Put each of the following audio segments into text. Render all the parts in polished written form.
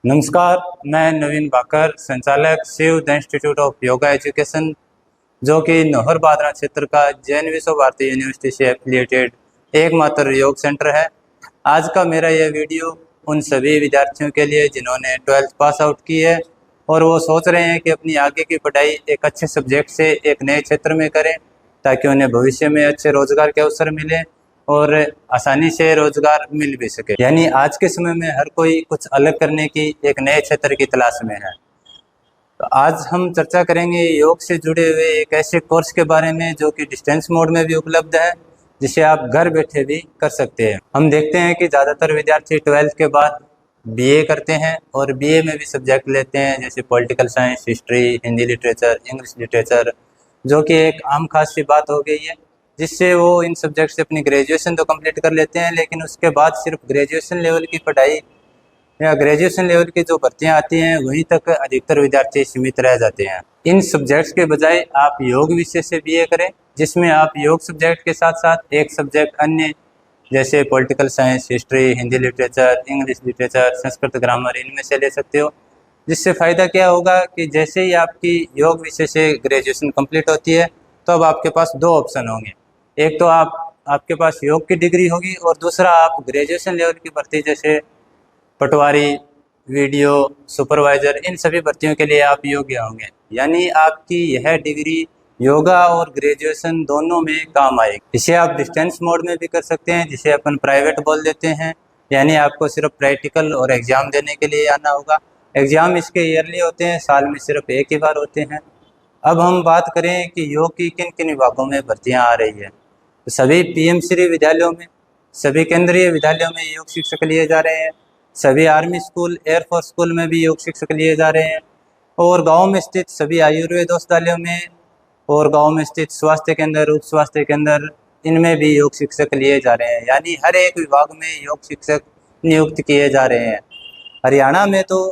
नमस्कार, मैं नवीन भाकर, संचालक Shiv the institute of yoga education, जो कि नौहर बादरा क्षेत्र का जैन विश्व भारती यूनिवर्सिटी से एफिलिएटेड एकमात्र योग सेंटर है। आज का मेरा यह वीडियो उन सभी विद्यार्थियों के लिए जिन्होंने 12th पास आउट की है और वो सोच रहे हैं कि अपनी आगे की पढ़ाई एक अच्छे सब्जेक्ट से एक नए क्षेत्र में करें ताकि उन्हें भविष्य में अच्छे रोजगार के अवसर मिले और आसानी से रोजगार मिल भी सके। यानी आज के समय में हर कोई कुछ अलग करने की एक नए क्षेत्र की तलाश में है। तो आज हम चर्चा करेंगे योग से जुड़े हुए एक ऐसे कोर्स के बारे में जो कि डिस्टेंस मोड में भी उपलब्ध है, जिसे आप घर बैठे भी कर सकते हैं। हम देखते हैं कि ज़्यादातर विद्यार्थी 12th के बाद बीए करते हैं और बीए में भी सब्जेक्ट लेते हैं, जैसे political science, history, Hindi literature, English literature, जो कि एक आम खास सी बात हो गई है, जिससे वो इन सब्जेक्ट से अपनी ग्रेजुएशन तो कंप्लीट कर लेते हैं, लेकिन उसके बाद सिर्फ ग्रेजुएशन लेवल की पढ़ाई या ग्रेजुएशन लेवल की जो भर्तियां आती हैं वहीं तक अधिकतर विद्यार्थी सीमित रह जाते हैं। इन सब्जेक्ट्स के बजाय आप योग विषय से बीए करें, जिसमें आप योग सब्जेक्ट के साथ साथ एक सब्जेक्ट अन्य जैसे political science, history, Hindi literature, English literature, Sanskrit grammar, इनमें से ले सकते हो। जिससे फ़ायदा क्या होगा कि जैसे ही आपकी योग विषय से ग्रेजुएशन कंप्लीट होती है तो अब आपके पास दो ऑप्शन होंगे। एक तो आपके पास योग की डिग्री होगी और दूसरा आप ग्रेजुएशन लेवल की भर्ती जैसे पटवारी, वीडियो सुपरवाइजर, इन सभी भर्तियों के लिए आप योग्य होंगे। यानी आपकी यह डिग्री योगा और ग्रेजुएशन दोनों में काम आएगी। इसे आप डिस्टेंस मोड में भी कर सकते हैं, जिसे अपन प्राइवेट बोल देते हैं। यानी आपको सिर्फ प्रैक्टिकल और एग्ज़ाम देने के लिए आना होगा। एग्ज़ाम इसके ईयरली होते हैं, साल में सिर्फ एक ही बार होते हैं। अब हम बात करें कि योग की किन किन विभागों में भर्तियां आ रही है, तो सभी पीएमश्री विद्यालयों में, सभी केंद्रीय विद्यालयों में योग शिक्षक लिए जा रहे हैं। सभी आर्मी स्कूल, एयरफोर्स स्कूल में भी योग शिक्षक लिए जा रहे हैं और गाँव में स्थित सभी आयुर्वेद औषधालयों में और गाँव में स्थित स्वास्थ्य केंद्र, उप स्वास्थ्य केंद्र, इनमें भी योग शिक्षक लिए जा रहे हैं। यानी हर एक विभाग में योग शिक्षक नियुक्त किए जा रहे हैं। हरियाणा में तो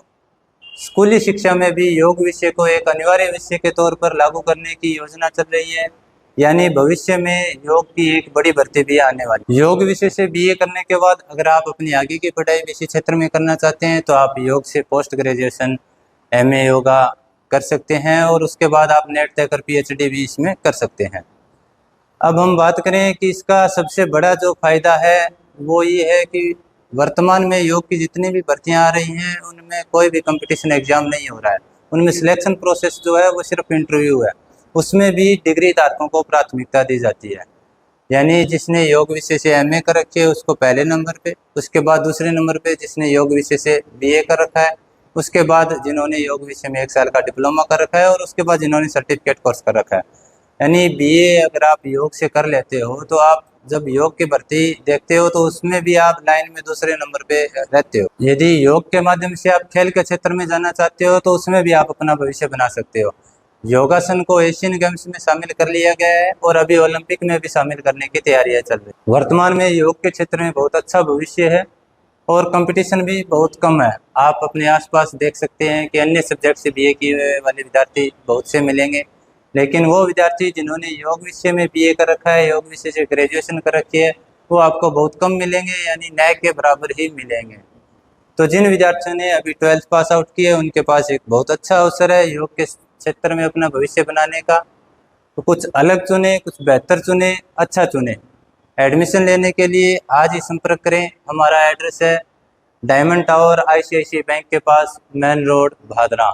स्कूली शिक्षा में भी योग विषय को एक अनिवार्य विषय के तौर पर लागू करने की योजना चल रही है। यानी भविष्य में योग की एक बड़ी भर्ती भी आने वाली। योग विषय से बीए करने के बाद अगर आप अपनी आगे की पढ़ाई इसी क्षेत्र में करना चाहते हैं तो आप योग से पोस्ट ग्रेजुएशन एमए योगा कर सकते हैं और उसके बाद आप नेट तय कर पीएचडी भी इसमें कर सकते हैं। अब हम बात करें कि इसका सबसे बड़ा जो फायदा है वो ये है कि वर्तमान में योग की जितनी भी भर्तियां आ रही हैं उनमें कोई भी कंपटीशन एग्जाम नहीं हो रहा है। उनमें सिलेक्शन प्रोसेस जो है वो सिर्फ इंटरव्यू है। उसमें भी डिग्री धारकों को प्राथमिकता दी जाती है। यानी जिसने योग विषय से एमए कर रखी है उसको पहले नंबर पे, उसके बाद दूसरे नंबर पे जिसने योग विषय से बीए कर रखा है, उसके बाद जिन्होंने योग विषय में 1 साल का डिप्लोमा कर रखा है और उसके बाद जिन्होंने सर्टिफिकेट कोर्स कर रखा है। यानी बीए अगर आप योग से कर लेते हो तो आप जब योग की भर्ती देखते हो तो उसमें भी आप लाइन में दूसरे नंबर पे रहते हो। यदि योग के माध्यम से आप खेल के क्षेत्र में जाना चाहते हो तो उसमें भी आप अपना भविष्य बना सकते हो। योगासन को एशियन गेम्स में शामिल कर लिया गया है और अभी ओलंपिक में भी शामिल करने की तैयारियां चल रही है। वर्तमान में योग के क्षेत्र में बहुत अच्छा भविष्य है और कंपटीशन भी बहुत कम है। आप अपने आसपास देख सकते हैं कि अन्य सब्जेक्ट से बीए किए वाले विद्यार्थी बहुत से मिलेंगे, लेकिन वो विद्यार्थी जिन्होंने योग विषय में बीए कर रखा है, योग विषय से ग्रेजुएशन कर रखी है, वो आपको बहुत कम मिलेंगे, यानी न के बराबर ही मिलेंगे। तो जिन विद्यार्थियों ने अभी 12th पास आउट किया है उनके पास एक बहुत अच्छा अवसर है योग के क्षेत्र में अपना भविष्य बनाने का। तो कुछ अलग चुने, कुछ बेहतर चुने, अच्छा चुने। एडमिशन लेने के लिए आज ही संपर्क करें। हमारा एड्रेस है डायमंड टावर, आईसीआईसीआई बैंक के पास, मेन रोड, भादरा।